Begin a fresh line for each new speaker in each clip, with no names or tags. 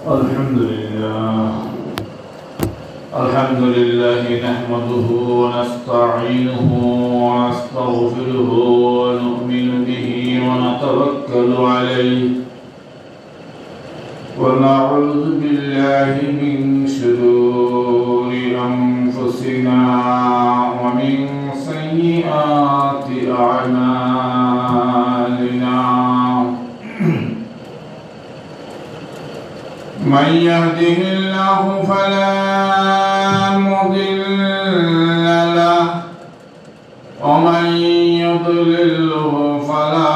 الحمد لله نحمده ونستعينه ونستغفره ونؤمن به ونتوكل عليه ونعوذ بالله من شرور أنفسنا ومن سيئات أعمالنا من يهده الله فلا مضل له ومن يضلله فلا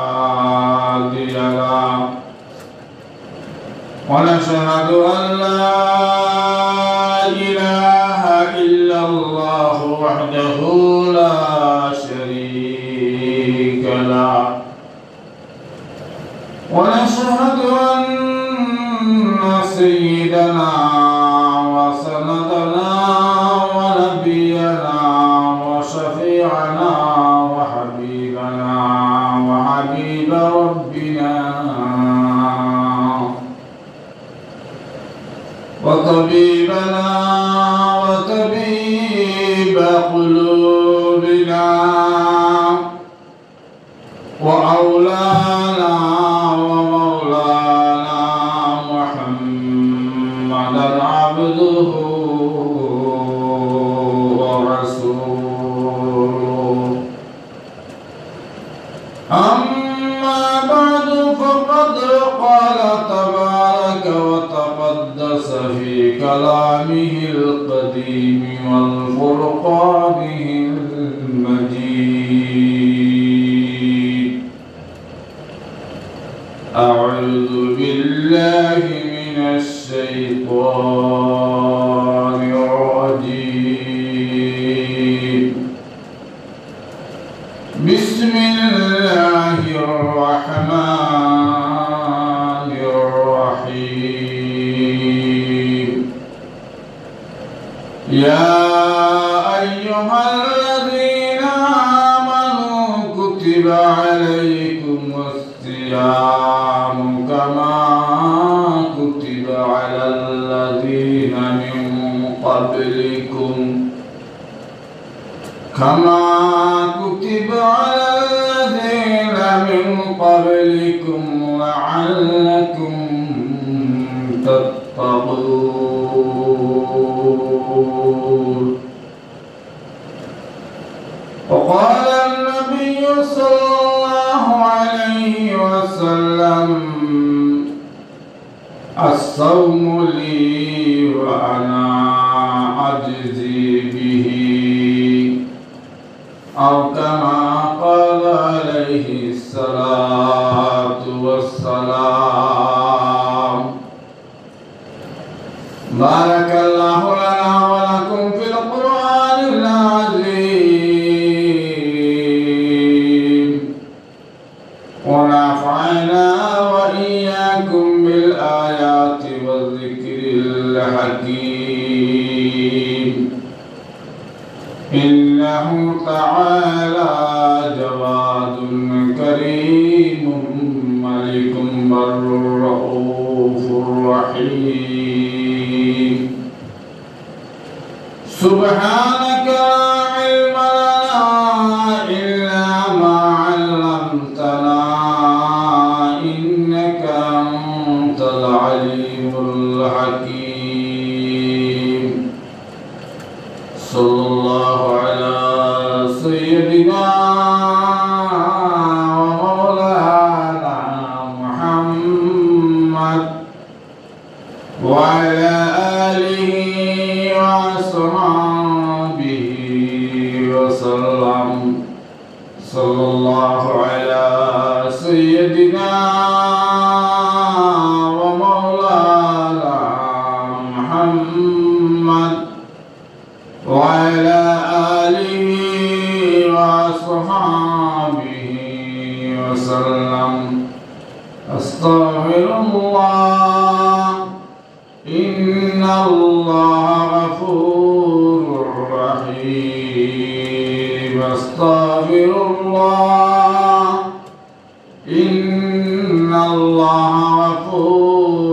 هادي له ونشهد أن لا إله إلا الله وحده لا شريك له ونشهد أن سيدنا وسندنا ونبينا وشفيعنا وحبيبنا وحبيب ربنا وطبيبنا وطبيب قلوبنا وأولانا ومولانا محمدا عبده ورسوله أما بعد فقد قال تبارك وتقدس في كلامه القديم والفرقانه المجيد أعوذ بالله من الشيطان الرجيم بسم الله الرحمن الرحيم يا أيها الذين آمنوا كتب عليكم الصيام كما كتب على الذين من قبلكم لعلكم تتقون. وقال النبي صلى الله عليه وسلم الصوم لي وأنا أجزي به أو كما قال عليه الصلاة والسلام. بارك الله لنا ولكم في القرآن العظيم ونفعنا وإياكم بالآيات والذكر الحكيم. إنه تعالى جواد كريم ملك بر رؤوف رحيم. سبحانك لا علم لنا إلا ما علمتنا إنك أنت العليم الحكيم. صلى الله على سيدنا ومولانا محمد وعلى آله وصحبه وسلم. صلى الله على سيدنا ومولانا محمد وعلى آله وصحبه وسلم. أستغفر الله إن الله غفور رحيم. أستغفر الله إن الله غفور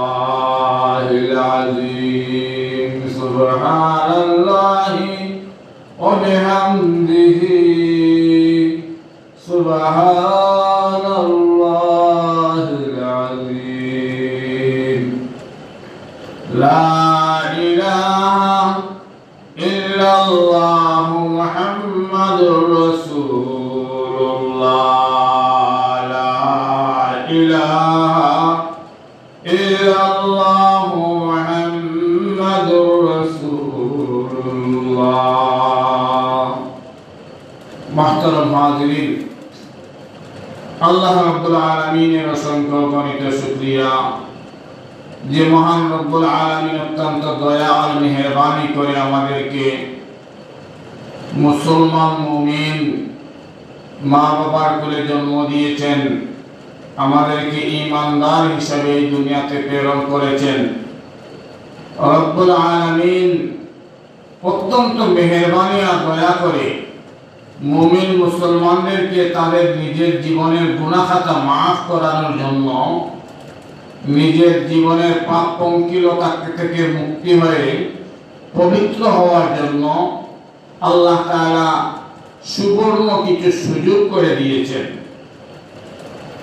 Subhanallahil azim. Subhanallahi wa bihamdihi. Subhanallahil azim. La ilaha illallah Muhammadur Rasulullah. La ilaha illallah Muhammadur Rasulullah. Muhtaram হাজিরিন, আল্লাহ রাব্বুল আলামিনের অসংখ্য গণিত শুকরিয়া যে মহান রব্বুল আলামিন অত্যন্ত দয়া আর মেহেরবানি করে আমাদেরকে মুসলমান মুমিন মা বাবার কোলে জন্ম দিয়েছেন, আমাদেরকে ঈমানদার হিসেবে এই দুনিয়াতে প্রেরণ করেছেন। রব্বুল আলামিন অত্যন্ত মেহেরবানি আর দয়া করে মুমিন মুসলমানদেরকে তাদের নিজের জীবনের গুনাহ খাতা মাফ করানোর জন্য, নিজের জীবনের পাপ পঙ্কিলতা থেকে মুক্তি হয়ে পবিত্র হওয়ার জন্য আল্লাহ তাআলা সুবর্ণ কিছু সুযোগ করে দিয়েছেন।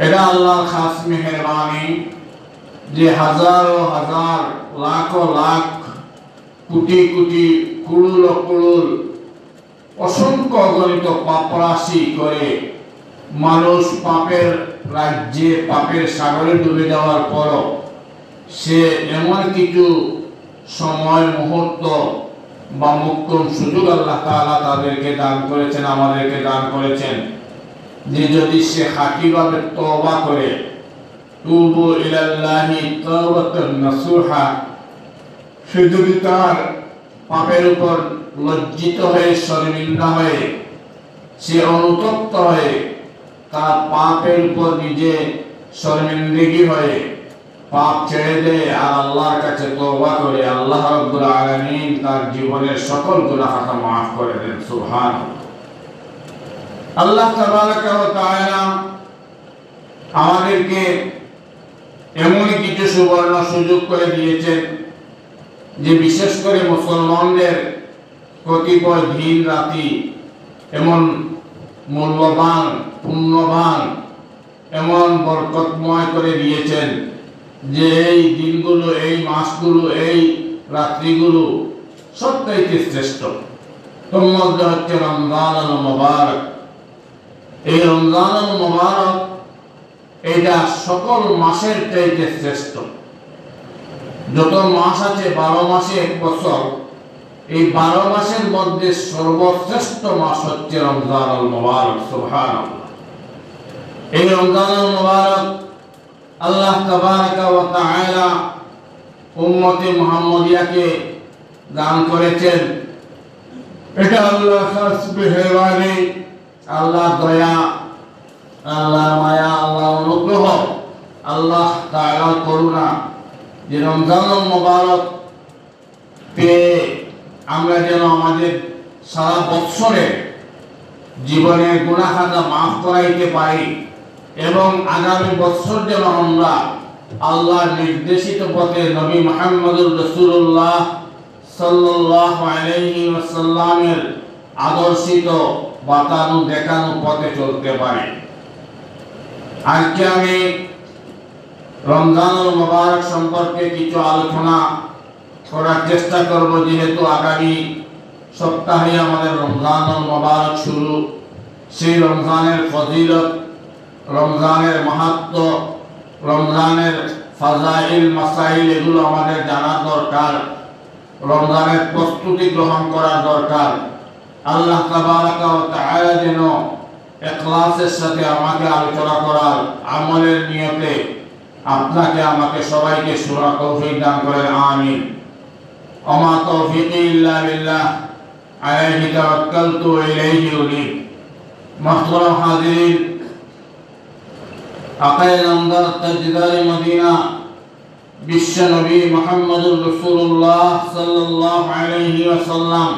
এটা আল্লাহর খাস মেহেরবানি যে হাজারো হাজার লাখো লাখ কোটি কোটি কুড়ুল কুড়ুল অসংখ্য অগণিত পাপরাশি করে মানুষ পাপের রাজ্যে পাপের সাগরে ডুবে যাওয়ার পরও সে এমন কিছু সময় মুহূর্ত বা মুক্তম সুযোগ আল্লাহ তাআলা তাদেরকে দান করেছেন, আমাদেরকে দান করেছেন যে যদি সে খাঁটিভাবে তওবা করে, তুবু ইলাল্লাহি তাওবাতান নাসুহা, সে যদি তার পাপের উপর লজ্জিত হয়ে শর্মিন্দা হয়ে সে অনুতপ্ত হয়ে তার পাপের উপর নিজে শর্মিন্দগি হয়ে পাপ ছেড়ে দেয় আর আল্লাহর কাছে তওবা করে, আল্লাহ রাব্বুল আলামিন তার জীবনের সকল গুনাহ খাতা মাফ করে দেন। সুবহানাল্লাহ। আল্লাহ তাবারাকা ওয়া তাআলা আমাদেরকে এমন কিছু সুবর্ণ সুযোগ করে দিয়েছেন যে বিশেষ করে মুসলমানদের কতিপয় দিন রাতি এমন মূল্যবান পুণ্যবান এমন বরকতময় করে দিয়েছেন যে এই দিনগুলো, এই মাসগুলো, এই রাত্রিগুলো সবচাইতে শ্রেষ্ঠ। তোর মধ্যে হচ্ছে রমজান আল মুবারক। এই রমজান আল মুবারক এটা সকল মাসের চাইতে শ্রেষ্ঠ। যত মাস আছে 12 মাসে এক বছর, এই 12 মাসের মধ্যে সর্বশ্রেষ্ঠ মাস হচ্ছে রমজান আল মুবারক। সুবহানাল্লাহ। এই রমজান আল মুবারক আল্লাহ তাবারাকা ওয়া তাআলা উম্মতে মুহাম্মাদিয়াকে দান করেছেন। এটা আল্লাহ খাস মেহেরবানি, আল্লাহ দয়া, আল্লাহ মায়া, আল্লাহ অনুগ্রহ, আল্লাহ তাআলার করুণা যে রমজান আল মুবারক পেয়ে আমরা যেন আমাদের সারা বৎসরে জীবনের গুনাহ খাতা মাফ করাইতে পারি এবং আগামী বৎসর যেন আমরা আল্লাহর নির্দেশিত পথে নবী মুহাম্মদুর রাসূলুল্লাহ সাল্লাল্লাহু আলাইহি ওয়াসাল্লামের আদর্শিত বাতানো দেখানো পথে চলতে পারি। আজকে আমি রমজানুল মুবারক সম্পর্কে কিছু আলোচনা করার চেষ্টা করব, যেহেতু আগামী সপ্তাহে আমাদের রমজানুল মুবারক শুরু। সেই রমজানের ফজিলত, রমজানের মাহাত্ম্য, রমজানের ফাজাইল মাসাইল এগুলো আমাদের জানা দরকার। রমজানের প্রস্তুতি গ্রহণ করা দরকার। আল্লাহ তাবারাকা ওয়া তাআলা যেন ইখলাসের সাথে আমাকে আলোচনা করার আমলের নিয়তে আপনাকে আমাকে সবাইকে শোনা তৌফিক দান করেন। আমিন। ওমা তৌফিকি ইল্লা বিল্লাহ, আলাইহি তাওয়াক্কালতু ওয়া ইলাইহি উনীব। মুহতারাম হাজিরিন, আকায়ে নামদার তাজদারে মদিনা বিশ্ব নবী মুহাম্মদুর রাসূলুল্লাহ সাল্লাল্লাহু আলাইহি ওয়াসাল্লাম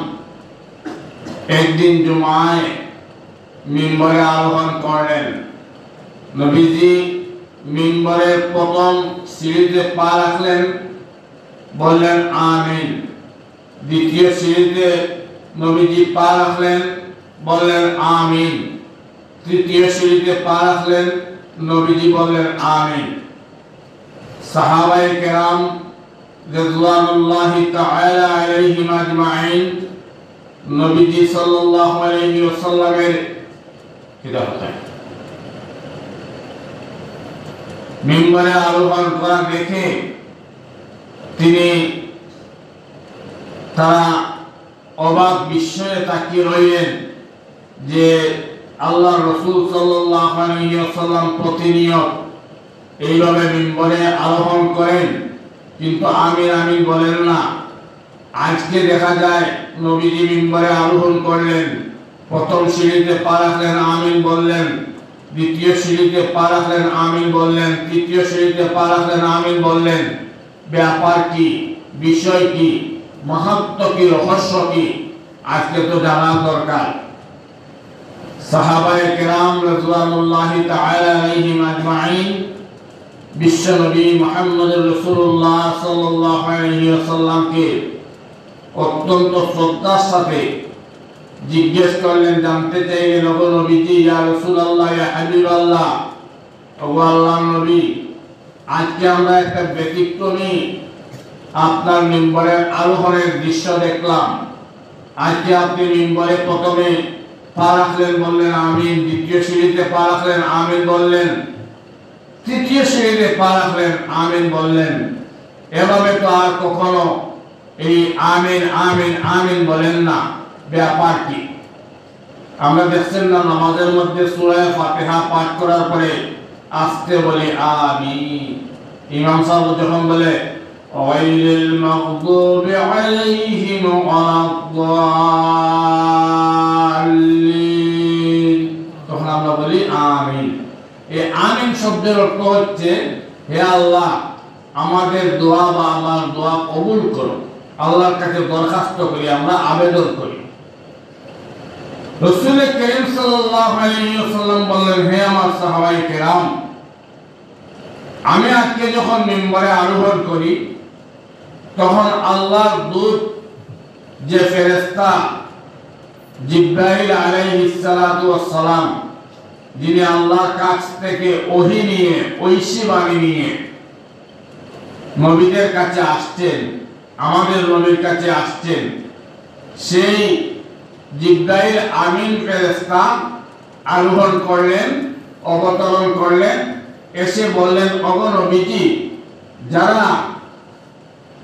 একদিন জুমায় মিম্বরে আরোহণ করলেন। নবীজি মিম্বরের প্রথম সিঁড়িতে পা রাখলেন, বললেন আমিন। দ্বিতীয় সিঁড়িতে নবীজি পা রাখলেন, বললেন আমিন। তৃতীয় সিঁড়িতে পা রাখলেন, নবীজি বললেন আমিন। সাহাবায়ে কেরাম রাদিয়াল্লাহু তাআলা আলাইহিম আজমাইন নবীজি সাল্লাল্লাহু আলাইহি ওয়াসাল্লামের মিম্বরে আরোহণ করা দেখে তারা অবাক বিস্ময়ে তাকিয়ে রইলেন যে আল্লাহর রাসূল সাল্লাল্লাহু আলাইহি ওয়াসাল্লাম প্রতিনিয়ত এইভাবে মিম্বরে আরোহণ করেন, কিন্তু আমিন আমিন বলেন না। আজকে দেখা যায় নবীজি মিম্বরে আরোহণ করলেন, প্রথম সিঁড়িতে পা রাখলেন, আমিন বললেন। দ্বিতীয় সিঁড়িতে পা রাখলেন, আমিন বললেন। তৃতীয় সিঁড়িতে পা রাখলেন, আমিন বললেন। ব্যাপার কি, বিষয় কি, মাহাত্ম্য কি, রহস্য কি, আজকে তো জানা দরকার। সাহাবায়ে কেরাম রাদিয়াল্লাহু তাআলা আলাইহিম আজমাইন বিশ্বনবী মুহাম্মদুর রাসূলুল্লাহ সাল্লাল্লাহু আলাইহি ওয়াসাল্লামকে অত্যন্ত শ্রদ্ধার সাথে জিজ্ঞেস করলেন, জানতে চাইলেন, ওগো নবীজি, ইয়া রাসূলুল্লাহ, ইয়া হাবিবাল্লাহ, ওগো আল্লাহর নবী, আজকে আমরা একটা ব্যতিক্রমী আপনার মিম্বরের আরোহণের দৃশ্য দেখলাম। আজকে আপনি মিম্বরে প্রথমে পা রাখলেন, বললেন আমিন। দ্বিতীয় সিঁড়িতে পা রাখলেন, আমিন বললেন। তৃতীয় সিঁড়িতে পা রাখলেন, আমিন বললেন। এভাবে তো আর কখনো এই আমিন আমিন আমিন বলেন না। ব্যাপার কি? আমরা দেখছেন না নামাজের মধ্যে সূরা ফাতিহা পাঠ করার পরে আস্তে বলি আমিন। ইমাম সাহেব যখন বলে গায়রিল মাগদুবি আলাইহিম ওয়ালাদ-দাল্লিন, তখন আমরা বলি আমিন। এই আমিন শব্দের অর্থ হচ্ছে, হে আল্লাহ, আমাদের দোয়া বা আমার দোয়া কবুল করো। আল্লাহর কাছে দরখাস্ত করি, আমরা আবেদন করি। রাসূল করিম সাল্লাল্লাহু আলাইহি ওয়াসাল্লাম বললেন, হে আমার সাহাবায়ে কেরাম, আমি আজকে যখন মিম্বরে আরোহণ করি তখন আল্লাহর দূত যে ফেরেশতা জিবরাইল আলাইহিস সালাতু ওয়াস সালাম, যিনি আল্লাহর কাছ থেকে ওহী নিয়ে, ঐশী বাণী নিয়ে নবীদের কাছে আসছেন, আমাদের নবীর কাছে আসছেন, সেই জিবরাইল আমিন ফেরেশতা আরোহণ করলেন, অবতরণ করলেন, এসে বললেন, ওগো নবীজি, যারা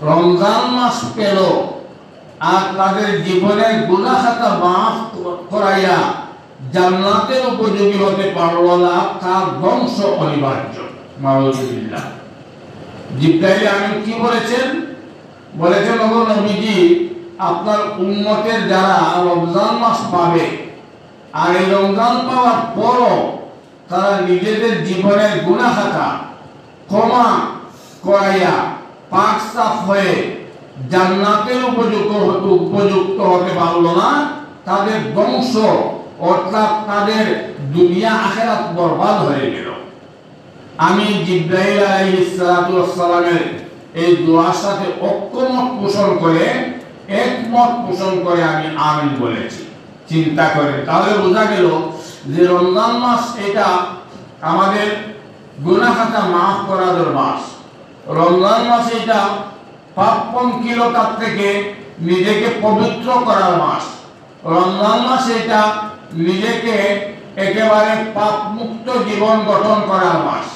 রমজান মাস পেল আর তাদের জীবনের গুনাহ খাতা মাফ করাইয়া জান্নাতের উপযোগী হতে পারল না, তার ধ্বংস অনিবার্য। মাউযুবিল্লাহ। জিবরাইল আমিন কি বলেছেন? বলেছেন, ওগো নবীজি, আপনার উম্মতের যারা রমজান মাস পাবে আর এই রমজান পাওয়ার পরও তারা নিজেদের জীবনের গুনাহ খাতা ক্ষমা করাইয়া পাক সাফ হয়ে জান্নাতের উপযুক্ত হতে পারল না, তাদের ধ্বংস, অর্থাৎ তাদের দুনিয়া আখিরাত বরবাদ হয়ে গেল। আমি জিবরাইল আলাইহিস সালাতু ওয়াস সালামের এই দোয়ার সাথে একমত পোষণ করে আমি আমিন বলেছি। চিন্তা করে তাহলে বোঝা গেল যে রমজান মাস এটা আমাদের গুনাহ খাতা মাফ করার মাস। রমজান মাস এটা পাপ পঙ্কিলতা থেকে নিজেকে পবিত্র করার মাস। রমজান মাস এটা নিজেকে একেবারে পাপ মুক্ত জীবন গঠন করার মাস।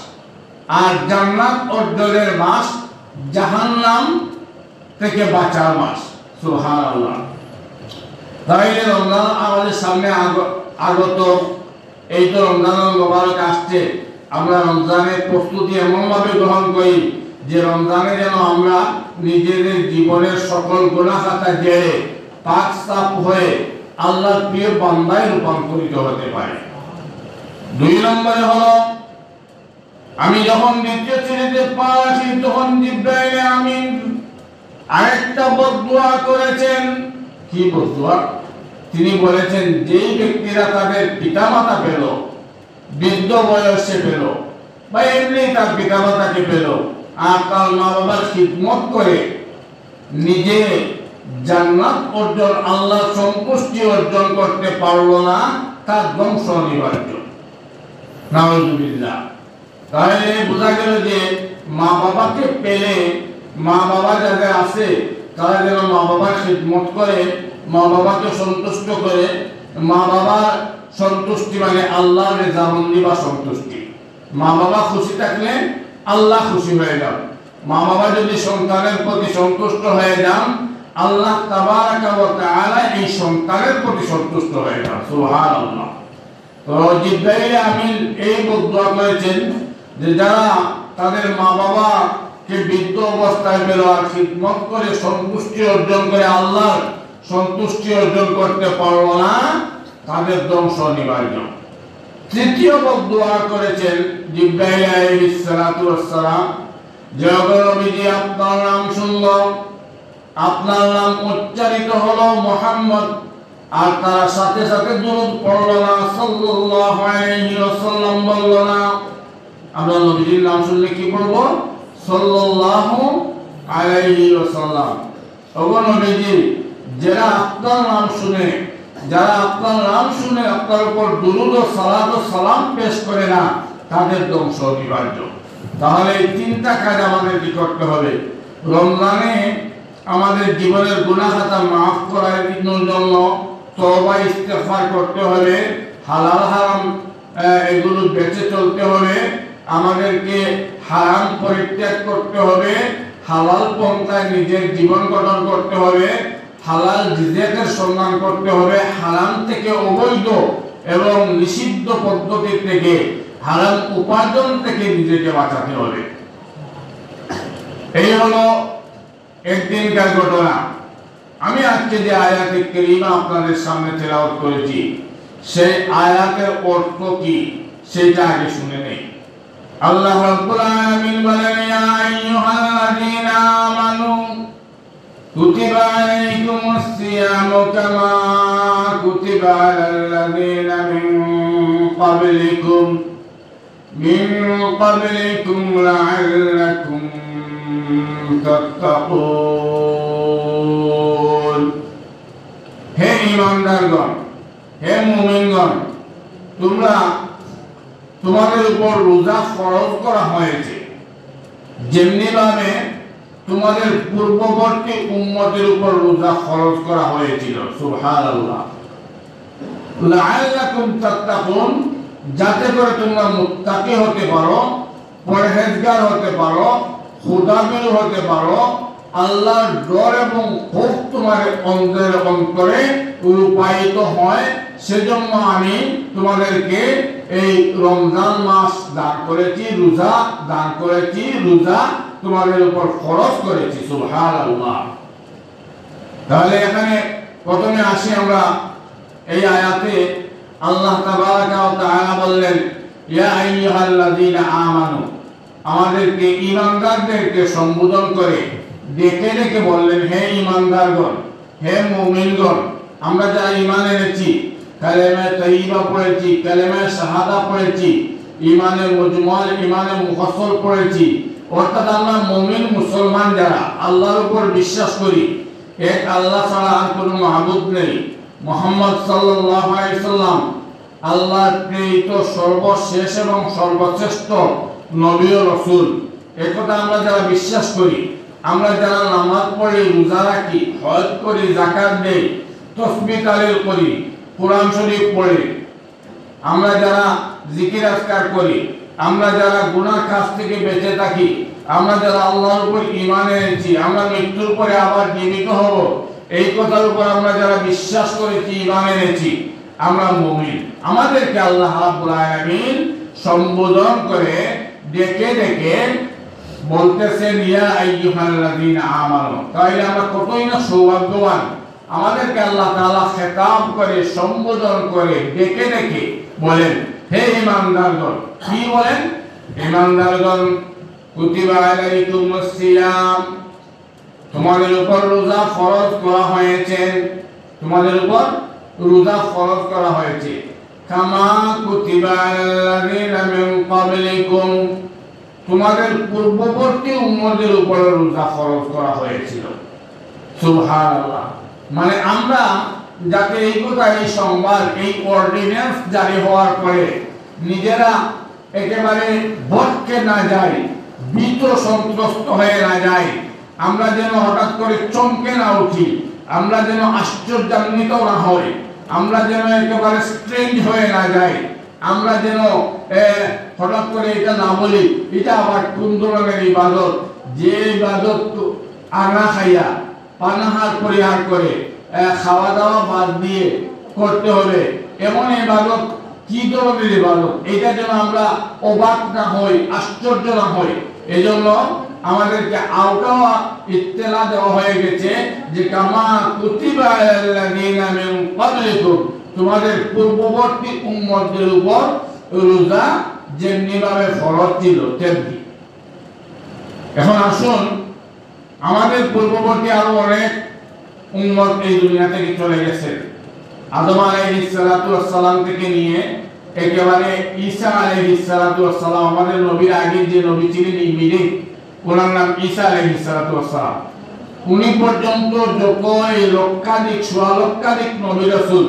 আর জান্নাত অর্জনের মাস, জাহান্নাম থেকে বাঁচার মাস। সুবহানাল্লাহ। তাহলে রমজান আমাদের সামনে আগত, এই তো রমজান মোবারক আসছে, আমরা রমজানের প্রস্তুতি এমনভাবে গ্রহণ করি যে রমজানে যেন আমরা নিজেদের জীবনের সকল গুনাহ খাতা জেরে পাক সাফ হয়ে আল্লাহর প্রিয় বান্দায় রূপান্তরিত হতে পারি। 2 নম্বরে হলো, আমি যখন দ্বিতীয় শ্রেণীতে পা রাখি তখন জিবরাইল আমিন আরেকটা বদদুয়া করেছেন। কি বদদুয়া? তিনি বলেছেন, যেই ব্যক্তিরা তাদের পিতামাতা পেল, বৃদ্ধ বয়সে পেল, বা এমনি তার পিতামাতাকে পেল আর তার মা বাবার খিদমত করে নিজে জান্নাত অর্জন, আল্লাহ সন্তুষ্টি অর্জন করতে পারলো না, তার ধ্বংস অনিবার্য। নাউযুবিল্লাহ। তাহলে বোঝা গেল যে মা বাবাকে পেলে, মা বাবা যাদের আছে তারা যেন মা বাবার খিদমত করে, মা বাবাকে সন্তুষ্ট করে। মা বাবার সন্তুষ্টি মানে আল্লাহর রেজামন্দি বা সন্তুষ্টি। মা বাবা খুশি থাকলে আল্লাহ খুশি হয়ে যান। মা বাবা যদি সন্তানের প্রতি সন্তুষ্ট হয়ে যান, আল্লাহ তাবারাকা ওয়া তাআলা এই সন্তানের প্রতি সন্তুষ্ট হয়ে যান। সুবহানাল্লাহ। তো জিবরাইল আমিন এই দোয়া করেছেন যে যারা তাদের মা বাবাকে বৃদ্ধ অবস্থায় পেল আর খিদমত করে সন্তুষ্টি অর্জন করে আল্লাহর সন্তুষ্টি অর্জন করতে পারল না, তাদের ধ্বংস অনিবার্য। তৃতীয় দোয়া করেছেন জিবরাইল আলাইহিস সালাতু ওয়াস সালাম, যে নবীজি আপনার নাম শুনল, আপনার নাম উচ্চারিত হলো মুহাম্মদ, আর তার সাথে সাথে দুরূদ পড়ল না, সাল্লাল্লাহু আলাইহি ওয়াসাল্লাম বলল না। আমরা নবীজির নাম শুনলে কি পড়ব? সাল্লাল্লাহু আলাইহি ওয়াসাল্লাম। ওগো নবীজি, যারা আপনার নাম শুনে, যারা আপনার নাম শুনে আপনার উপর দুরূদ ও সালাত ও সালাম পেশ করে না, তাদের ধ্বংস অনিবার্য। তাহলে এই তিনটা কাজ আমাদের কি করতে হবে? রমজানে আমাদের জীবনের গুনাহ খাতা মাফ করার জন্য তওবা ইস্তেগফার করতে হবে, হালাল হারাম এগুলো বেঁচে চলতে হবে, আমাদেরকে হারাম পরিত্যাগ করতে হবে, হালাল পন্থায় নিজের জীবন গঠন করতে হবে, হালাল রিজিকের সন্ধান করতে হবে, হারাম থেকে অবৈধ এবং নিষিদ্ধ পদ্ধতি থেকে, হারাম উপার্জন থেকে নিজেকে বাঁচাতে হবে। এই হলো একদিনকার ঘটনা। আমি আজকে যে আয়াতে কারিমা আপনাদের সামনে তেলাওয়াত করেছি, সেই আয়াতের অর্থ কি সেটা আগে শুনে নেই। আল্লাহ রাব্বুল আলামিন বলেন, ইয়া আইয়ুহাল্লাযীনা আমানু কুতিবা আলাইকুমুস সিয়ামু কামা কুতিবা আলাল্লাযীনা মিন ক্বাবলিকুম লাআল্লাকুম তাত্তাকুন। হে ঈমানদারগণ, হে মুমিনগণ, তোমাদের উপর রোজা ফরজ করা হয়েছে যেমনি ভাবে তোমাদের পূর্ববর্তী উম্মতের উপর রোজা ফরজ করা হয়েছিল। সুবহানাল্লাহ। লাআল্লাকুম তাত্তাকুন, যাতে করে তোমরা মুত্তাকি হতে পারো, পরহেজগার হতে পারো, খোদাভীরু হতে পারো, আল্লাহর ডর এবং খৌফ তোমার অন্তরে রূপায়িত হয়। সেজন্য আমি তোমাদেরকে এই রমজান মাস দান করেছি, রোজা দান করেছি, রোজা তোমাদের উপর ফরজ করেছি। সুবহানাল্লাহ। তাহলে এখানে প্রথমে আসি আমরা এই আয়াতে আল্লাহ তাবারাকা ওয়া তাআলা বললেন, ইয়া আইয়ুহাল্লাযীনা আমানু, আমাদেরকে ঈমানদারদেরকে সম্বোধন করে ডেকে ডেকে বললেন, হে ঈমানদারগণ, হে মুমিনগণ, আমরা যারা ঈমান এনেছি, কালেমা তাইয়্যিবা পড়েছি, কালেমা শাহাদা পড়েছি, ঈমানের মুজমাল, ঈমানের মুফাসসাল পড়েছি, অর্থাৎ আমরা মুমিন মুসলমান যারা আল্লাহর উপর বিশ্বাস করি, এক আল্লাহ ছাড়া আর কোনো মাবুদ নেই, মুহাম্মদ সাল্লাল্লাহু আলাইহি সাল্লাম আল্লাহর প্রেরিত সর্বশেষ এবং সর্বশ্রেষ্ঠ নবী ও রাসূল, একথা আমরা যারা বিশ্বাস করি, আমরা যারা নামাজ পড়ি, রোজা রাখি, হজ করি, যাকাত দেই, তাসবিহ তাহলিল করি, কোরআন শরীফ পড়ি, আমরা যারা জিকির আজকার করি, আমরা যারা গুনাহ কাজ থেকে বেঁচে থাকি, আমরা যারা আল্লাহর উপর ঈমান এনেছি, আমরা মৃত্যুর পরে আবার জীবিত হব, এই কথার উপর আমরা যারা বিশ্বাস করেছি, ঈমান এনেছি, আমরা মুমিন। আমাদেরকে আল্লাহ রাব্বুল আলামিন সম্বোধন করে ডেকে ডেকে বলতেছেন, ইয়া আইয়ুহাল্লাযীনা আমানু। তাইলে আমরা কতই না সৌভাগ্যবান, আমাদেরকে আল্লাহ তাআলা খেতাব করে, সম্বোধন করে, ডেকে ডেকে বলেন, হে ঈমানদারগণ। কি বলেন? ঈমানদারগণ, কুতিবা আলাইকুমুস সিয়াম, তোমাদের উপর রোজা ফরজ করা হয়েছে, তোমাদের উপর রোজা ফরজ করা হয়েছে। কামা কুতিবা আলাল্লাযিনা মিন ক্বাবলিকুম, তোমাদের পূর্ববর্তী উম্মতের উপর রোজা ফরজ করা হয়েছিল। সুবহানাল্লাহ। মানে আমরা যাতে এই কথা, এই সংবাদ, এই অর্ডিন্যান্স জারি হওয়ার পরে নিজেরা একেবারে ভটকে না যাই, ভীত সন্ত্রস্ত হয়ে না যাই, আমরা যেন হঠাৎ করে চমকে না উঠি, আমরা যেন আশ্চর্যান্বিত না হই, আমরা যেন একেবারে স্ট্রেঞ্জ হয়ে না যাই, আমরা যেন হঠাৎ করে এটা না বলি এটা আবার কোন ধরনের ইবাদত, যে ইবাদত আনা খাইয়া পানাহার পরিহার করে খাওয়া দাওয়া বাদ দিয়ে করতে হবে, এমন ইবাদত কি ধরনের ইবাদত, এটা যেন আমরা অবাক না হই, আশ্চর্য না হই। এজন্য আমাদেরকে আওতাও ইত্তেলা দেওয়া হয়ে গেছে যে কামা কুতিবা আলাল্লাযিনা মিন ক্বাবলিকুম, তোমাদের পূর্ববর্তী উম্মতদের উপর রোজা যেমনি ভাবে ফরজ ছিল তেমনি। এখন আসুন, আমাদের পূর্ববর্তী আরো অনেক উম্মত এই দুনিয়া থেকে চলে গেছে। আদম আলাইহিস সালাতু ওয়াস সালাম থেকে নিয়ে একেবারে ঈসা আলাইহিস সালাতু ওয়াস সালাম, আমাদের নবীর আগে যে নবী ছিলেন ইমিডিয়েট, ওনার নাম ঈসা আলাইহিস সালাতু ওয়াস সালাম, উনি পর্যন্ত যত এই লক্ষাধিক সোয়া লক্ষাধিক নবী রাসূল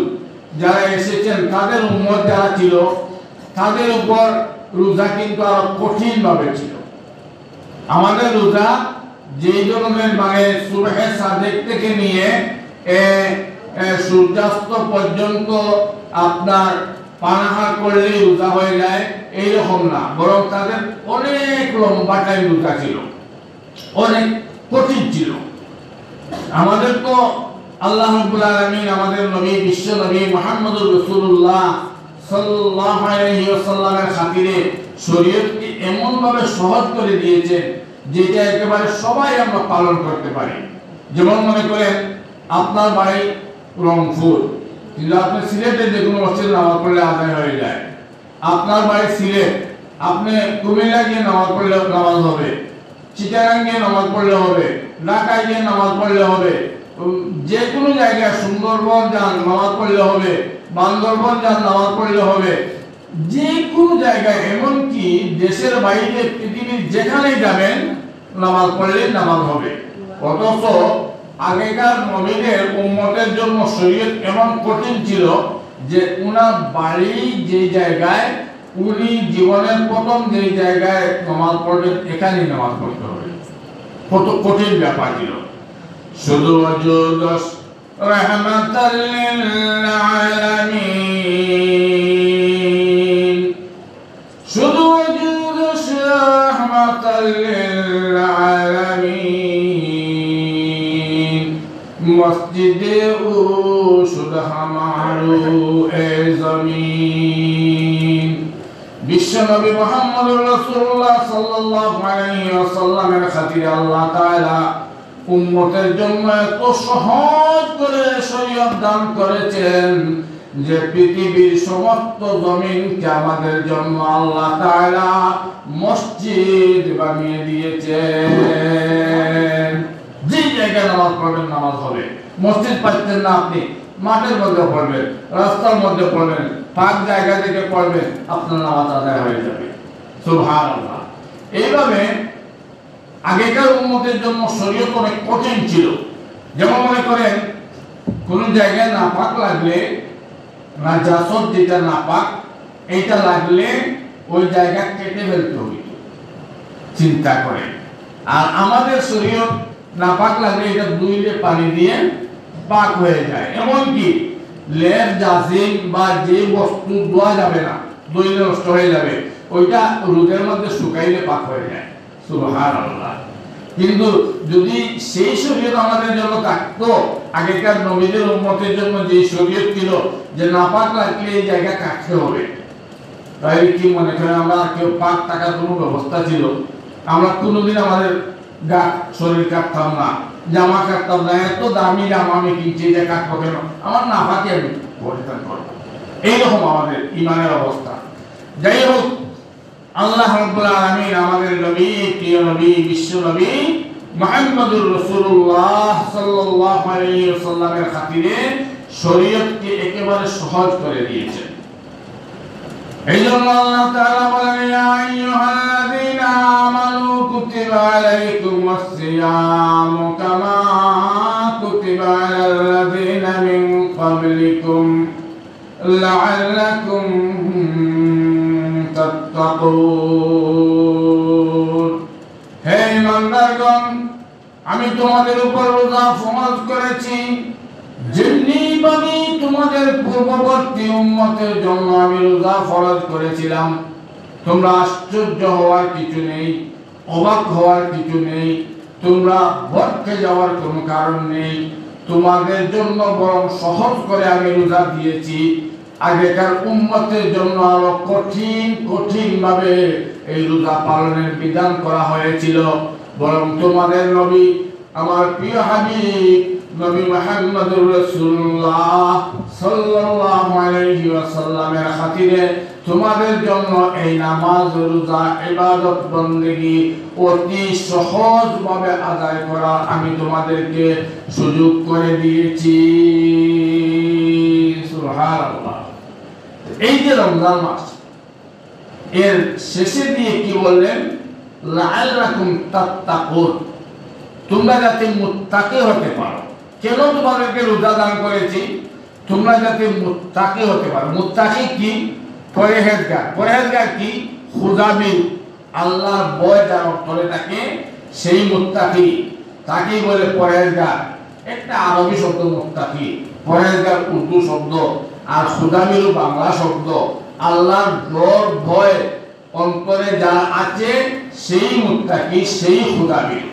যারা এসেছেন, তাদের উম্মত যারা ছিল, তাদের উপর রোজা কিন্তু আরো কঠিন ভাবে ছিল। আমাদের রোজা যেই ধরনের মানে সুবহে সাদেক থেকে নিয়ে সূর্যাস্ত পর্যন্ত আপনার পানাহার করলে রোজা হয়ে যায় এইরকম না, বরং তাদের অনেক লম্বা টাইম রোজা ছিল, অনেক কঠিন ছিল। আমাদের তো আল্লাহ রাব্বুল আলামিন আমাদের নবী, বিশ্ব নবী মুহাম্মদুর রাসূলুল্লাহ সাল্লাল্লাহু আলাইহি ওয়াসাল্লামের খাতিরে শরীয়তকে এমন ভাবে সহজ করে দিয়েছেন যেটা একেবারে সবাই আমরা পালন করতে পারি। যেমন মনে করেন আপনার বাড়ি রংপুর, কিন্তু আপনি সিলেটে যে কোনো মসজিদে নামাজ পড়লে আদায় হয়ে যায়। আপনার বাড়ি সিলেট, আপনি কুমিল্লা গিয়ে নামাজ পড়লে নামাজ হবে, চিটাগাং গিয়ে নামাজ পড়লে হবে, ঢাকায় গিয়ে নামাজ পড়লে হবে, যে কোনো জায়গায় সুন্দরবন যান নামাজ পড়লে হবে, বান্দরবন যান নামাজ পড়লে হবে, যে কোনো জায়গায়, এমনকি দেশের বাইরে পৃথিবীর যেখানেই যাবেন নামাজ পড়লে নামাজ হবে। অথচ আগেকার নবীদের উম্মতের জন্য শরীয়ত এমন কঠিন ছিল যে উনার বাড়ি যে জায়গায়, উনি জীবনের প্রথম যে জায়গায় নামাজ পড়বেন এখানেই নামাজ পড়তে হবে। কত কঠিন ব্যাপার ছিল। শুধু ওয়াজুদস রাহমাতাল লিল আলামিন, শুধু ওয়াজুদস রাহমাতাল লিল আলামিন, মসজিদে ও শুধু হামারু এ জমিন। বিশ্বনবী মুহাম্মদুর রাসূলুল্লাহ সাল্লাল্লাহু আলাইহি ওয়াসাল্লামের খাতিরে আল্লাহ তাআলা উম্মতের জন্য এত সহজ করে শরীয়ত দান করেছেন যে পৃথিবীর সমস্ত জমিনকে আমাদের জন্য আল্লাহ তাআলা মসজিদ বানিয়ে দিয়েছেন। যে জায়গায় নামাজ পড়বেন নামাজ হবে। মসজিদ পাচ্ছেন না আপনি, মাঠের মধ্যে পড়বেন, রাস্তার মধ্যে পড়বেন, পাক জায়গা থেকে পড়বেন, আপনার নামাজ আদায় হয়ে যাবে। সুবহানাল্লাহ। এইভাবে আগেকার উম্মতের জন্য শরীয়ত অনেক কঠিন ছিল। যেমন মনে করেন কোন জায়গায় নাপাক লাগলে, নাজাসত যেটা নাপাক, এইটা লাগলে ওই জায়গা কেটে ফেলতে হবে চিন্তা করে। আর আমাদের শরীয়ত নাপাক লাগলে এটা ধুইলে পানি দিয়ে পাক হয়ে যায়। এমনকি লেপ জাজিম বা যে বস্তু ধোয়া যাবে না, ধুইলে নষ্ট হয়ে যাবে, ওইটা রোদের মধ্যে শুকাইলে পাক হয়ে যায়। সুবহানাল্লাহ। কিন্তু যদি সেই শরীয়ত আমাদের জন্য থাকতো, আগেকার নবীদের উম্মতের জন্য যে শরীয়ত ছিল যে নাপাক লাগলে এই জায়গা কাটতে হবে, তাই কি মনে করেন আমরা কেউ পাক থাকার কোনো ব্যবস্থা ছিল? আমরা কোনোদিন আমাদের গা শরীর কাটতাম না, জামা কাটতাম না। এত দামি জামা আমি কিনছি, এটা কাটবো কেন? আমার নাপাকে আমি পরিধান করবো। এইরকম আমাদের ইমানের অবস্থা। যাই হোক, আল্লাহ রাব্বুল আলামিন আমাদের নবী, প্রিয় নবী, বিশ্ব নবী মুহাম্মদুর রাসূলুল্লাহ সাল্লাল্লাহু আলাইহি ওয়াসাল্লামের খাতিরে শরীয়তকে একেবারে সহজ করে দিয়েছেন। এই জন্য আল্লাহ তাআলা বলেন, ইয়া আইয়ুহাল্লাযীনা আমানু কুতিবা আলাইকুমুস সিয়ামু কামা কুতিবা আলাল্লাযীনা মিন ক্বাবলিকুম লাআল্লাকুম তাত্তাকুন। হে ইমানদারগণ, আমি তোমাদের উপর রোজা ফরজ করেছি যেমনিভাবে তোমাদের পূর্ববর্তী উম্মতের জন্য আমি রোজা ফরজ করেছিলাম। তোমরা আশ্চর্য হওয়ার কিছু নেই, অবাক হওয়ার কিছু নেই, তোমরা ভটকে যাওয়ার কোনো কারণ নেই। তোমাদের জন্য বরং সহজ করে আমি রোজা দিয়েছি। আগেকার উম্মতের জন্য আরো কঠিন ভাবে এই রোজা পালনের বিধান করা হয়েছিল। বরং তোমাদের নবী, আমার প্রিয় হাবিব নবী মুহাম্মদুর রাসূলুল্লাহ সাল্লাল্লাহু আলাইহি ওয়াসাল্লামের খাতিরে তোমাদের জন্য এই নামাজ, রোজা, ইবাদত, বندگی অতি সহজভাবে আদায় করা আমি তোমাদেরকে সুযোগ করে দিয়েছি। সুবহানাল্লাহ। এই যে রমজান মাস, এর শেষে দিয়ে কি বললেন? লাআল্লাকুম তাত্তাকুন, তোমরা যাতে মুত্তাকি হতে পারো। কেন তোমাদেরকে রোজা দান করেছি? তোমরা যাতে মুত্তাকি হতে পারো। মুত্তাকি কি? পরহেজগার। পরহেজগার কি? খুদাবিদ, আল্লাহর ভয় যার অন্তরে থাকে সেই মুত্তাকি, তাকেই বলে পরহেজগার। একটা আরবি শব্দ মুত্তাকি, পরহেজগার উর্দু শব্দ, আর খুদাবিদ বাংলা শব্দ। আল্লাহর ডর ভয় অন্তরে যার আছে সেই মুত্তাকি, সেই খুদাবিদ।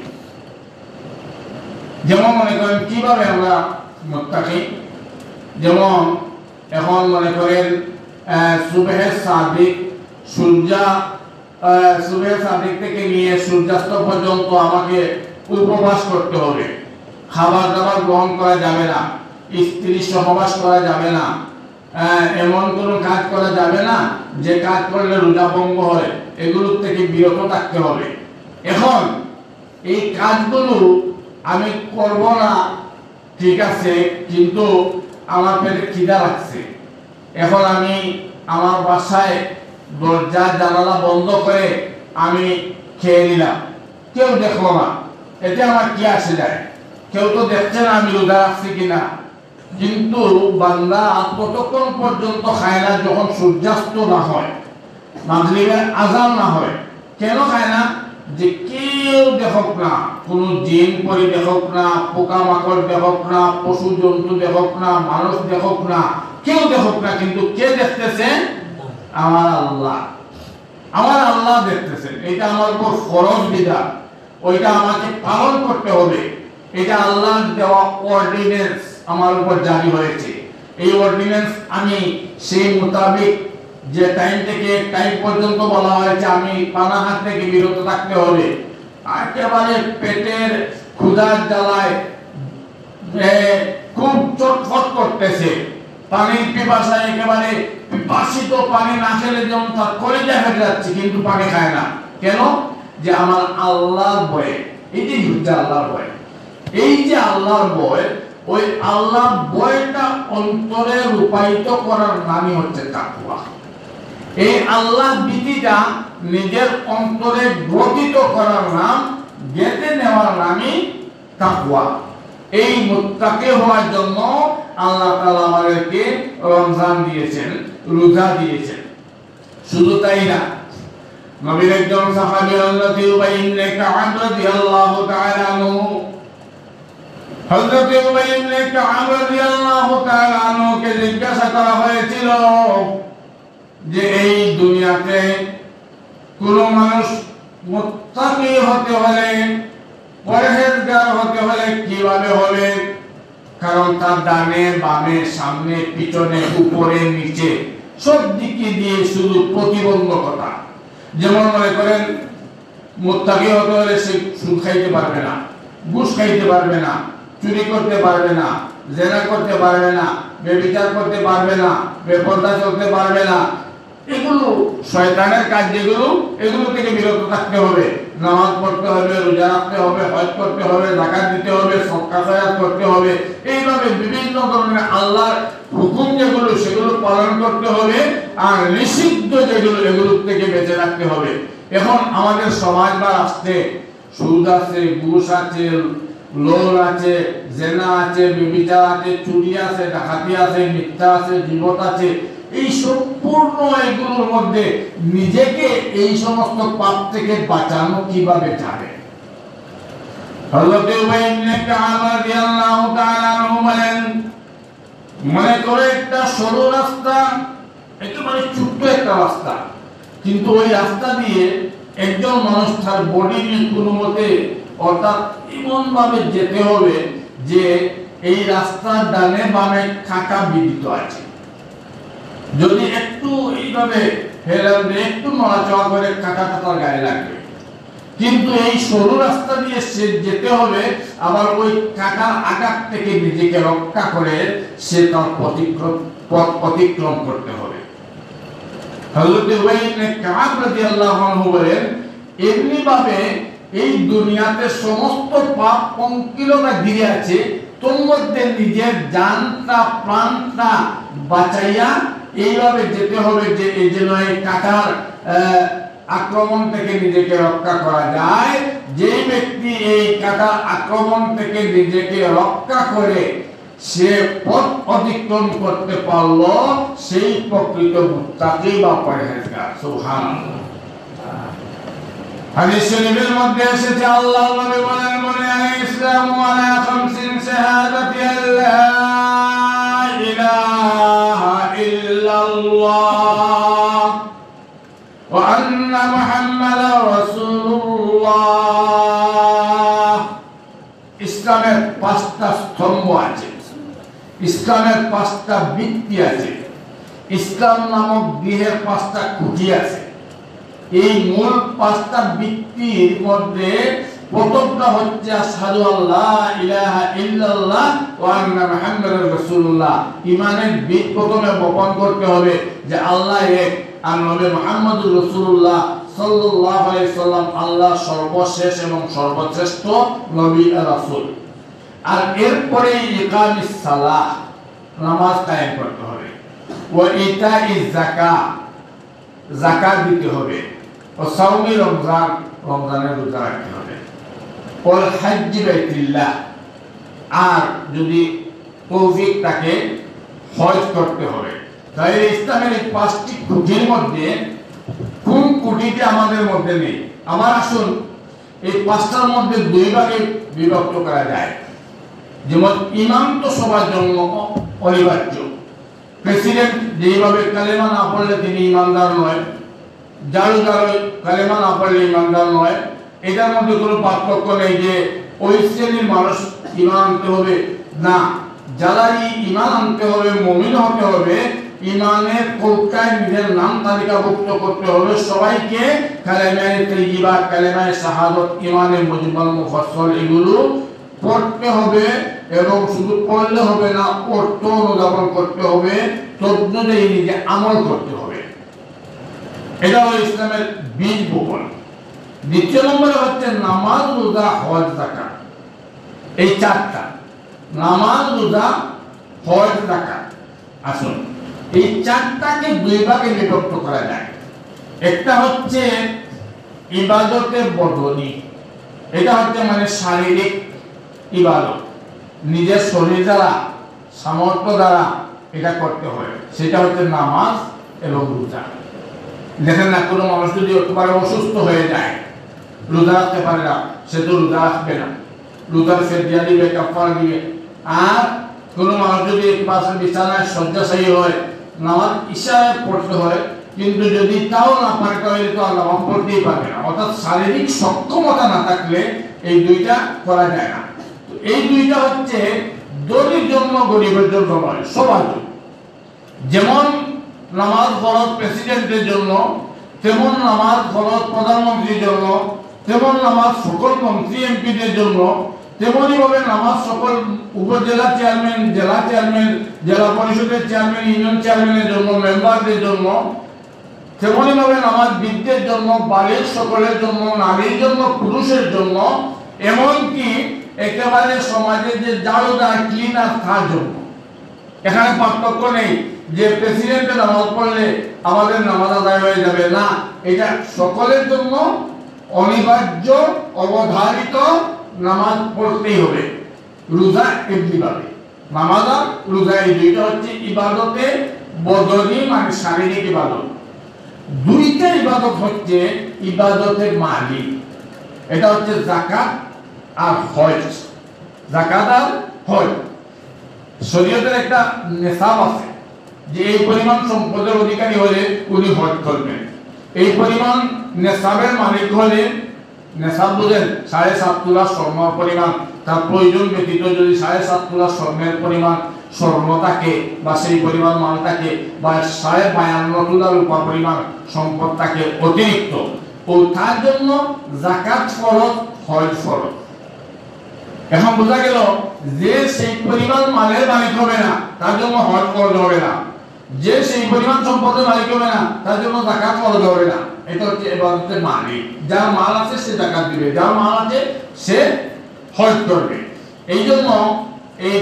যেমন মনে করেন কিভাবে আমরা মুত্তাকি, যেমন এখন মনে করেন সুবহে সাদিক, সুবহে সাদিক থেকে নিয়ে সূর্যাস্ত পর্যন্ত আমাকে উপবাস করতে হবে। খাবার দাবার গ্রহণ করা যাবে না, স্ত্রী সহবাস করা যাবে না, এমন কোনো কাজ করা যাবে না যে কাজ করলে রোজা ভঙ্গ হয়, এগুলোর থেকে বিরত থাকতে হবে। এখন এই কাজগুলো আমি করব না, ঠিক আছে, কিন্তু আমার পেটে খিদা লাগছে, এখন আমি আমার বাসায় দরজা জানালা বন্ধ করে আমি খেয়ে নিলাম, কেউ দেখলো না, এতে আমার কি আসে যায়? কেউ তো দেখছে না আমি রোজা রাখছি কিনা। কিন্তু বান্দা ততক্ষণ পর্যন্ত খায় না যখন সূর্যাস্ত না হয়, মাগরিবের আযান না হয়। কেন খায় না? যে কেউ দেখক না, কোন জিন পরি দেখক না, পোকামাকড় দেখক না, পশু জন্তু দেখক না, মানুষ দেখক না, কেউ দেখক না, কিন্তু কে দেখতেছে? আমার আল্লাহ। আমার আল্লাহ দেখতেছেন। এটা আমার উপর ফরজ বিধান, ওইটা আমাকে পালন করতে হবে। এটা আল্লাহর দেওয়া অর্ডিন্যান্স আমার উপর জারি হয়েছে। এই অর্ডিন্যান্স আমি সেই মোতাবেক যে টাইম থেকে টাইম পর্যন্ত বলা হয়েছে আমি পানাহার থেকে বিরত থাকতে হবে। একেবারে পেটের ক্ষুধার জ্বালায় খুব চটফট করতেছে, পানির পিপাসায় একেবারে পিপাসিত, পানি না খেলে যেমন তার কলিজা ফেটে যাচ্ছে, কিন্তু পানি খায় না। কেন? যে আমার আল্লাহর ভয়ে। এটাই হচ্ছে আল্লাহর ভয়। এই যে আল্লাহর ভয়, ওই আল্লাহর ভয়টা অন্তরে রূপায়িত করার নামই হচ্ছে তাকওয়া। এই আল্লাহ ভীতিটা নিজের অন্তরে গ্রথিত করার নাম, গেঁথে নেওয়ার নামই তাকওয়া। এই মুত্তাকি হওয়ার জন্য আল্লাহ তাআলা আমাদেরকে রমজান দিয়েছেন, রোজা দিয়েছেন। শুধু তাই না, নবীর একজন সাহাবী হযরত উবাই ইবনে কাআব রাদিয়াল্লাহু তাআলা আনহু, হযরত উবাই ইবনে কাআব রাদিয়াল্লাহু তাআলা আনহুকে জিজ্ঞাসা করা হয়েছিল যে এই দুনিয়াতে কোন মানুষ মুত্তাকি হতে হলে, পরহেজগার হতে হলে কিভাবে হবে? কারণ তার ডানে বামে সামনে পিছনে উপরে নিচে সব দিকে দিয়ে শুধু প্রতিবন্ধকতা। যেমন মনে করেন মুত্তাকি হতে হলে সে সুদ খাইতে পারবে না, ঘুষ খাইতে পারবে না, চুরি করতে পারবে না, জেনা করতে পারবে না, ব্যভিচার করতে পারবে না, বেপরদা চলতে পারবে না। এগুলো শয়তানের কাজ, যেগুলো এগুলো থেকে বিরত থাকতে হবে। নামাজ পড়তে হবে, রোজা রাখতে হবে, হজ করতে হবে, যাকাত দিতে হবে, সদকা খয়রাত করতে হবে। এইভাবে বিভিন্ন ধরনের আল্লাহর হুকুম যেগুলো, সেগুলো পালন করতে হবে, আর নিষিদ্ধ যেগুলো এগুলোর থেকে বেঁচে রাখতে হবে। এখন আমাদের সমাজ বা রাষ্ট্রে সুদ আছে, ঘুষ আছে, লোন আছে, জেনা আছে, ব্যভিচার আছে, চুরি আছে, ডাকাতি আছে, মিথ্যা আছে, জীবত আছে, এই সম্পূর্ণ এগুলোর মধ্যে নিজেকে এই সমস্ত পাপ থেকে বাঁচানো কিভাবে যাবে? হযরত উবাই ইবনে কাব রাদিয়াল্লাহু তাআলা আনহু বলেন, মনে করে একটা সরু রাস্তা, একেবারে ছোট্ট একটা রাস্তা, কিন্তু ওই রাস্তা দিয়ে একজন মানুষ তার বডি নিয়ে কোনো মতে অর্থাৎ এমন ভাবে যেতে হবে যে এই রাস্তার ডানে বামে কাঁটা বিদ্ধ আছে। যদি একটু এইভাবে হেলাবে, একটু নড়াচড়া করে কাঁটাটা তার গায়ে লাগবে। কিন্তু এই সরু রাস্তা দিয়ে সে যেতে হবে, আবার ওই কাঁটার আঘাত থেকে নিজেকে রক্ষা করে সে তার পথ অতিক্রম করতে হবে। হযরত উবাই ইবনে কাব রাদিয়াল্লাহু আনহু বলেন, এমনি ভাবে এই দুনিয়াতে সমস্ত পাপ পঙ্কিলতা ঘিরে আছে, তোর মধ্যে নিজের জানটা প্রাণটা বাঁচাইয়া এইভাবে যেতে হবে যে এই যে নয় কাঁটার আক্রমণ থেকে নিজেকে রক্ষা করা যায়। যে ব্যক্তি এই কাঁটার আক্রমণ থেকে নিজেকে রক্ষা করে সে পথ অতিক্রম করতে পারলো, সেই প্রকৃত মুত্তাকি বা পরহেজগার। সুবহানাল্লাহ। হাদিস শরীফের মধ্যে এসেছে, আল্লাহর নবী বলেন, বুনিয়াল ইসলামু আলা খামসিন শাহাদাতি আল্লা ইলাহা ইল্লাল্লাহ ওয়া আন্না মুহাম্মাদার রাসূলুল্লাহ। ইসলামের পাঁচটা স্তম্ভ আছে, ইসলামের পাঁচটা ভিত্তি আছে, ইসলাম নামক দেহের পাঁচটা খুঁটি আছে। এই মূল পাঁচটা ভিত্তির মধ্যে প্রথমটা হচ্ছে আশহাদু আল্লা ইলাহা ইল্লাল্লাহ ওয়া আন্না মুহাম্মাদার রাসূলুল্লাহ। ঈমানের ভিত প্রথমে বপন করতে হবে যে আল্লাহ এক, আর নবী মুহাম্মদুর রাসূলুল্লাহ সাল্লাল্লাহু আলাইহি সাল্লাম আল্লাহর সর্বশেষ এবং সর্বশ্রেষ্ঠ নবী আর রাসূল। আর এরপরে ইকামিস সালাহ, নামাজ কায়েম করতে হবে, ওয়া ইতাইজ যাকাত, যাকাত দিতে হবে, ও সাওমি রমজান, রমজানের রোজা রাখতে হবে, ওয়াল হজ্জ বাইতুল্লাহ, আর যদি তৌফিক থাকে হজ করতে হবে। তাই ইসলামের এই পাঁচটি খুঁটির মধ্যে কোন খুঁটিটি আমাদের মধ্যে নেই? আবার আসুন এই পাঁচটার মধ্যে দুই ভাগে বিভক্ত করা যায়। যেমন ইমাম তো সবার জন্য অনিবার্য। প্রেসিডেন্ট যেভাবে কালেমা না পড়লে তিনি ইমানদার নয়, জারুদার কালেমা না পড়লে ইমানদার নয়, এটার মধ্যে কোনো পার্থক্য নেই যে ওই শ্রেণীর মানুষ ইমান আনতে হবে না। যারাই ইমান আনতে হবে, মুমিন হতে হবে, ইমানের কৌকায় নিজের নাম তালিকাভুক্ত করতে হবে, সবাইকে কালেমায়ে তাইয়্যিবা, কালেমায়ে শাহাদাত, ইমানে মুজমাল মুফাসসাল এগুলো পড়তে হবে। এবং শুধু পড়লে হবে না, অর্থ অনুধাবন করতে হবে, তদ্নুযায়ী নিজে আমল করতে হবে। এটা হলো ইসলামের বীজ বপন। দ্বিতীয় নম্বরে হচ্ছে নামাজ, রোজা, হজ, যাকাত। এই চারটা, নামাজ, রোজা, হজ, যাকাত। আসুন এই চারটাকে দুই ভাগে বিভক্ত করা যায়। একটা হচ্ছে ইবাদতে বদনী, এটা হচ্ছে মানে শারীরিক ইবাদত, নিজের শরীর দ্বারা, সামর্থ্য দ্বারা এটা করতে হয়, সেটা হচ্ছে নামাজ এবং রোজা। দেখেন না, কোনো মানুষ যদি একেবারে অসুস্থ হয়ে যায়, রোজা রাখতে পারে না, সে তো রোজা রাখবে না, রোজার ফিদিয়া দিবে, কাফারা দিবে। আর কোনো মানুষ যদি একবার বিছানায় শয্যাশায়ী হয়, নামাজ ইশারায় পড়তে হয়, কিন্তু যদি তাও না পারে তাহলে তো আর নামাজ পড়তেই পারবে না। অর্থাৎ শারীরিক সক্ষমতা না থাকলে এই দুইটা করা যায় না। তো এই দুইটা হচ্ছে দলির জন্য, গরিবের জন্য নয়, সবার জন্য। যেমন নামাজ ফরজ প্রেসিডেন্টের জন্য, তেমন নামাজ ফরজ প্রধানমন্ত্রীর জন্য, তেমন নামাজ সকল মন্ত্রী এমপিদের জন্য, তেমনি ভাবে নামাজ সকল উপজেলা চেয়ারম্যান, জেলা চেয়ারম্যান, জেলা পরিষদের চেয়ারম্যান, ইউনিয়ন চেয়ারম্যানের জন্য, মেম্বারদের জন্য, তেমনি ভাবে নামাজ বৃদ্ধের জন্য, বালির সকলের জন্য, নারীর জন্য, পুরুষের জন্য, এমনকি একেবারে সমাজে যে জারুদার, ক্লিনার তার জন্য। এখানে পার্থক্য নেই যে প্রেসিডেন্টের নামাজ পড়লে আমাদের নামাজ আদায় হয়ে যাবে, না, এটা সকলের জন্য অনিবার্য অবধারিত, নামাজ পড়তেই হবে। রোজা এমনিভাবে, নামাজ আর রোজা এই দুইটা হচ্ছে ইবাদতে বদনি, মানে শারীরিক ইবাদত। দুইটা ইবাদত হচ্ছে ইবাদতে মালি, এটা হচ্ছে যাকাত আর হজ। যাকাত আর হজ শরীয়তের একটা নেশাব আছে যে এই পরিমাণ সম্পদের অধিকারী হলে উনি হজ করবেন, এই পরিমাণ নেশাবের মালিক হলে, নেশাব বুঝেন 7.5 তোলা স্বর্ণর পরিমাণ, তার প্রয়োজন ব্যতীত যদি 7.5 তোলা স্বর্ণের পরিমাণ স্বর্ণ থাকে বা সেই পরিমাণ মাল থাকে, বা 52 তোলা রূপা পরিমাণ সম্পদ থাকে অতিরিক্ত, ও তার জন্য যাকাত ফরজ, হজ ফরজ। এখন বোঝা গেল যে সেই পরিমাণ মালের মালিক হবে না তার জন্য হজ ফরজ হবে না, যে সেই পরিমাণ সম্পদের মালিক হবে না তার জন্য যাকাত ফরজ হবে না। এটা হচ্ছে ইবাদতের মালিক, যার মাল আছে সে যাকাত দিবে, যার মাল আছে সে হজ করবে। এই জন্য এই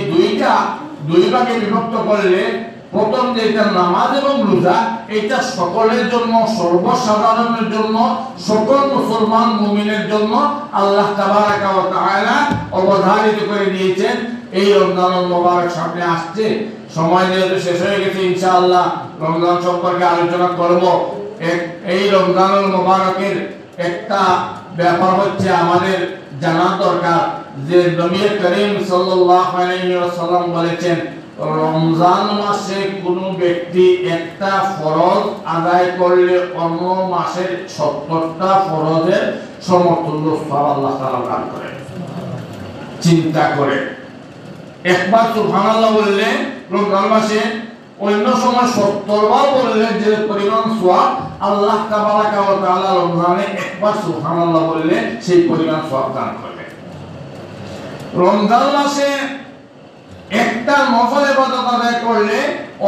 দুই ভাগে বিভক্ত করলে প্রথম যেটা নামাজ এবং রোজা, এটা সকলের জন্য, সর্বসাধারণের জন্য, সকল মুসলমান মুমিনের জন্য আল্লাহ তাবারাকা ওয়া তাআলা অবধারিত করে দিয়েছেন। এই রমজানুল মুবারক সামনে আসছে, সময় যেহেতু শেষ হয়ে গেছে, ইনশাআল্লাহ রমজান সম্পর্কে আলোচনা করব। এই রমজানুল মুবারকের একটা ব্যাপার হচ্ছে আমাদের জানা দরকার যে নবী করিম সাল্লাল্লাহু আলাইহি ওয়াসাল্লাম বলেছেন, রমজান মাসে কোনো ব্যক্তি একটা ফরজ আদায় করলে অন্য মাসের 70টা ফরজের সমতুল্য সওয়াব আল্লাহ তাআলা দান করেন। চিন্তা করে একবার সুবহানাল্লাহ বললে রমজান মাসে, অন্য সময় 70 বার বললে যে পরিমাণ সওয়াব আল্লাহ তাবারাকা ওয়া তাআলা রমজানে একবার সুবহানাল্লাহ বললে সেই পরিমাণ সওয়াব দান করবেন। রমজান মাসে একটা নফল ইবাদত আদায় করলে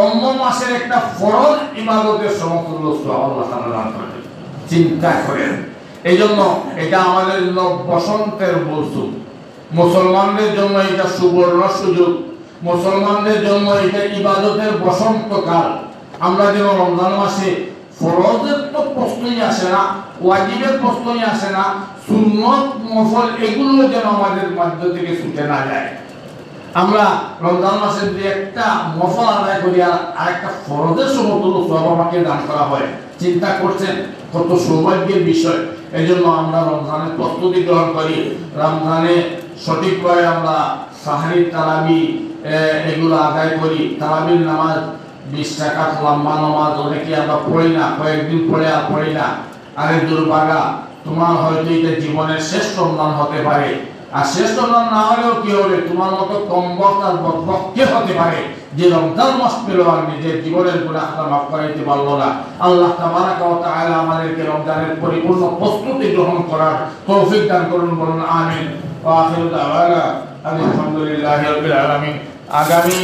অন্য মাসের একটা ফরজ ইবাদতের সমতুল্য সওয়াব আল্লাহ তাআলা দান করবেন। চিন্তা করেন। এইজন্য এটা আমাদের জন্য বসন্তের মৌসুম, মুসলমানদের জন্য এটা সুবর্ণ সুযোগ, মুসলমানদের জন্য এটা ইবাদতের বসন্তকাল। আমরা যেন রমজান মাসে ফরজের তো প্রশ্নই আসে না, ওয়াজিবের প্রশ্নই আসে না, সুন্নত নফল এগুলো যেন আমাদের মধ্য থেকে ছুটে না যায়। আমরা রমজান মাসে যদি একটা নফল আদায় করি আর একটা ফরজের সমতুল্য সওয়াব আমাকে দান করা হয়, চিন্তা করছেন কত সৌভাগ্যের বিষয়। এই জন্য আমরা রমজানের প্রস্তুতি গ্রহণ করি, রমজানে সঠিকভাবে আমরা সাহরি তারাবি এগুলো আদায় করি। তারাবির নামাজ 20 টাকা লম্বা নামাজ, অনেকে আমরা পড়ি না, কয়েকদিন পড়ে আর পড়ি না। আরে দুর্ভাগা, তোমার হয়তো এটা জীবনের শেষ রমজান হতে পারে, আর শেষ রমজান না হলেও কি হবে, তোমার মতো কমবক্ত আর বদবক্ত কে হতে পারে যে রমজান মাস পেল আর নিজের জীবনের গুনাহটা মাফ করাইতে পারলো না। আল্লাহ তাবারাকা ওয়া তাআলা আমাদেরকে রমজানের পরিপূর্ণ প্রস্তুতি গ্রহণ করার তৌফিক দান করুন, বলুন আমিন। ওয়া আখিরু দাওয়ানা আলহামদুলিল্লাহি রাব্বিল আলামিন। আগামী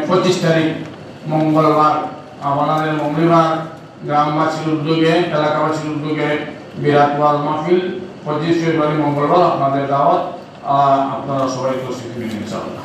25 তারিখ মঙ্গলবার আমাদের মঙ্গলবার গ্রামবাসীর উদ্যোগে, এলাকাবাসীর উদ্যোগে বিরাট ওয়াজ মাহফিল, 25 ফেব্রুয়ারি মঙ্গলবার আপনাদের দাওয়াত, আপনারা সবাই উপস্থিত হবেন ইনশাআল্লাহ।